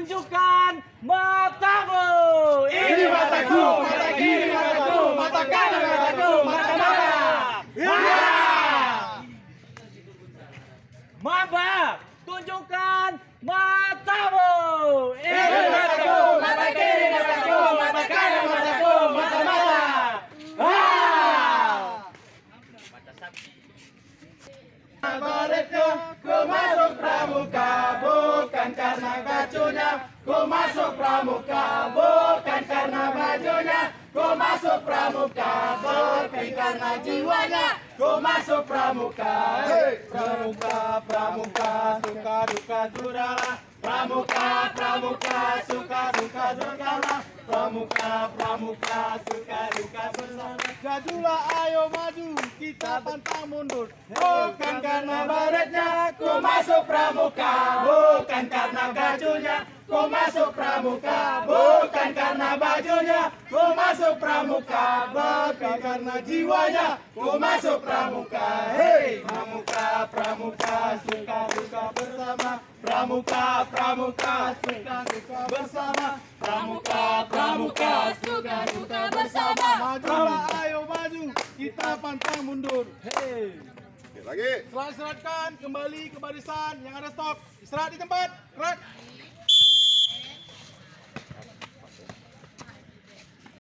tunjukkan matamu. Ini mataku, mata kiri mataku, mata kanan mataku, mata mana? Maba, tunjukkan matamu. Ini mataku, mata kiri mataku, mata kanan mataku, mata mana? Baretnya, ku masuk pramuka bukan karena bajunya. Ku masuk pramuka bukan karena bajunya. Ku masuk pramuka bukan karena jiwanya. Ku masuk pramuka, pramuka, pramuka, suka duka sudahlah. Pramuka, pramuka, suka duka sudahlah. Pramuka, pramuka, suka duka bersama. Gajulah ayo maju, kita pantang mundur. Bukan karena baretnya, ku masuk pramuka. Bukan karena bajunya, ku masuk pramuka. Bukan karena bajunya, ku masuk pramuka. Bukan karena jiwanya, ku masuk pramuka. Hei, pramuka, pramuka, suka duka bersama. Pramuka, pramuka, suka duka bersama. Pramuka, pramuka, suka duka bersama. Majulah, ayo maju, kita pantang mundur. Hei. Lagi. Serat-seratkan kembali ke barisan yang ada stok. Istirahat di tempat. Gerak.